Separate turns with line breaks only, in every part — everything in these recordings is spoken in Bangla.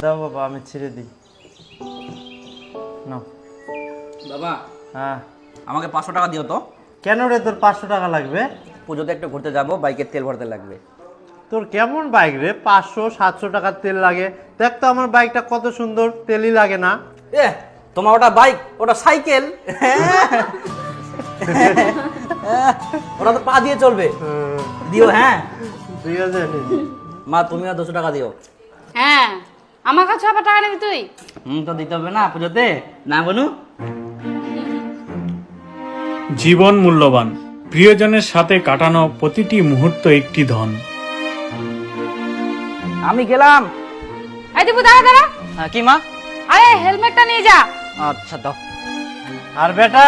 দাও বাবা, আমি ছেড়ে দিই। নাও
বাবা,
হ্যাঁ।
আমাকে 500 টাকা দিও তো।
কেন রে, তোর 500 টাকা লাগবে?
পুজোতে একটু ঘুরতে যাব, বাইকের তেল ভরতে লাগবে।
তোর কেমন বাইক রে, 500-700 টাকার তেল লাগে? দেখ তো আমার বাইকটা কত সুন্দর, তেলই লাগে না।
এ তোমার ওটা বাইক, ওটা সাইকেল। ওটা তো পা দিয়ে চলবে। দিও হ্যাঁ।
ঠিক আছে।
মা তুমিও 200 টাকা দিও।
হ্যাঁ, আমার কাছে আবার টাকা নিবি তুই?
তো দিতে হবে না পুজোতে, না বনু?
জীবন মূল্যবান, প্রিয়জনের সাথে কাটানো প্রতিটি মুহূর্ত একটি ধন।
আমি গেলাম।
এই দীপু, দাঁড়া দাঁড়া।
কি মা?
আরে হেলমেটটা নিয়ে যা।
আচ্ছা দাও।
আর বেটা,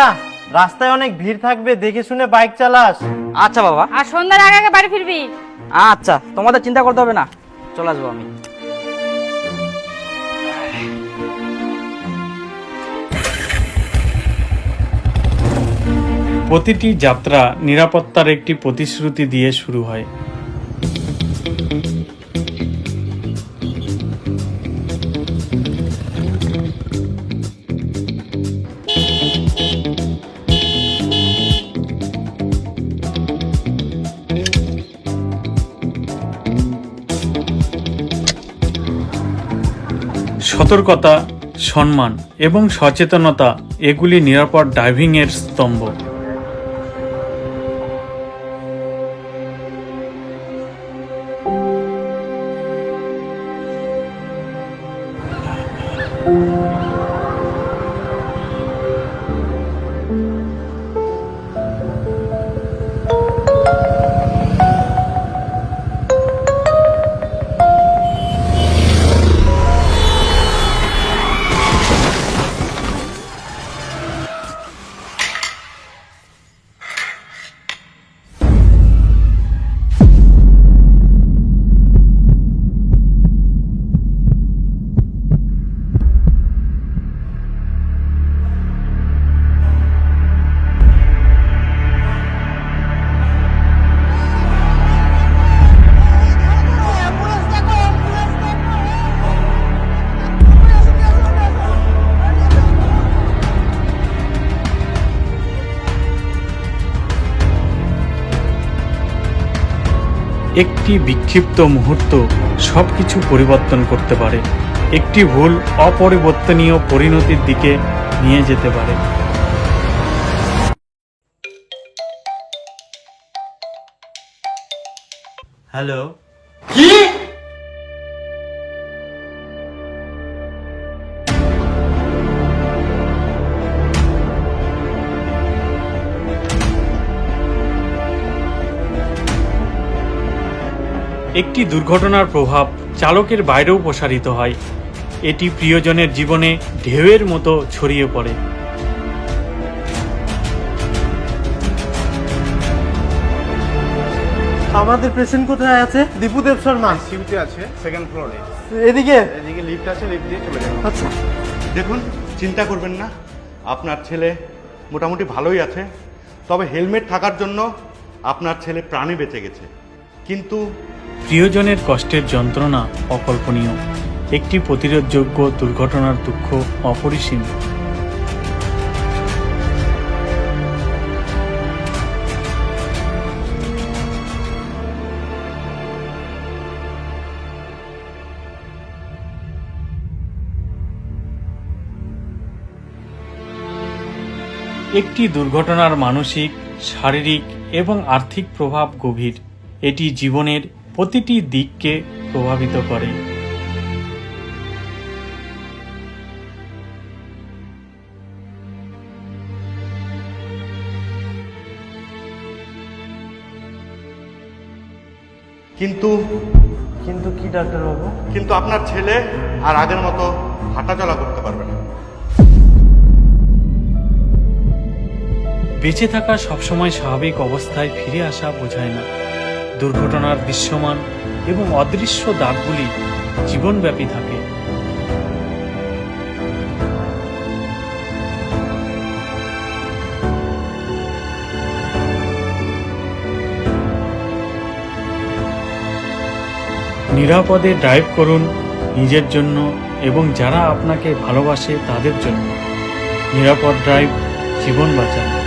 রাস্তায় অনেক ভিড় থাকবে, দেখে শুনে বাইক চালাস।
আচ্ছা বাবা।
আর সন্ধ্যার আগে আগে বাড়ি ফিরবি।
আচ্ছা, তোমাদের চিন্তা করতে হবে না, চলে আসবো আমি।
প্রতিটি যাত্রা নিরাপত্তার একটি প্রতিশ্রুতি দিয়ে শুরু হয়। সতর্কতা, সম্মান এবং সচেতনতা এগুলি নিরাপদ ড্রাইভিংয়ের স্তম্ভ। একটি বিক্ষিপ্ত মুহূর্ত সবকিছু পরিবর্তন করতে পারে। একটি ভুল অপরিবর্তনীয় পরিণতির দিকে নিয়ে যেতে পারে।
হ্যালো।
কি? একটি দুর্ঘটনার প্রভাব চালকের বাইরেও প্রসারিত হয়। এটি প্রিয়জনের জীবনে ঢেউয়ের মতো ছড়িয়ে পড়ে।
আমাদের পেশেন্ট কোথায় আছে? দীপুদেব শর্মা
সিউতে আছে, সেকেন্ড ফ্লোরে।
এদিকে।
এদিকে লিফট আছে, লিফট দিয়ে চলে যাবেন।
আচ্ছা।
দেখুন, চিন্তা করবেন না, আপনার ছেলে মোটামুটি ভালোই আছে। তবে হেলমেট থাকার জন্য আপনার ছেলে প্রাণে বেঁচে গেছে। কিন্তু
প্রিয়জনের কষ্টের যন্ত্রণা অকল্পনীয়। একটি প্রতিরোধযোগ্য দুর্ঘটনার দুঃখ অপরিসীম। একটি দুর্ঘটনার মানসিক, শারীরিক এবং আর্থিক প্রভাব গভীর। এটি জীবনের প্রতিটি দিককে প্রভাবিত করে।
কিন্তু
কিন্তু কি ডাক্তারবাবু?
কিন্তু আপনার ছেলে আর আগের মতো হাঁটাচলা করতে পারবে না।
বেঁচে থাকা সবসময় স্বাভাবিক অবস্থায় ফিরে আসা বোঝায় না। দুর্ঘটনার দৃশ্যমান এবং অদৃশ্য দাগগুলি জীবনব্যাপী থাকে। নিরাপদে ড্রাইভ করুন, নিজের জন্য এবং যারা আপনাকে ভালোবাসে তাদের জন্য। নিরাপদ ড্রাইভ, জীবন বাঁচান।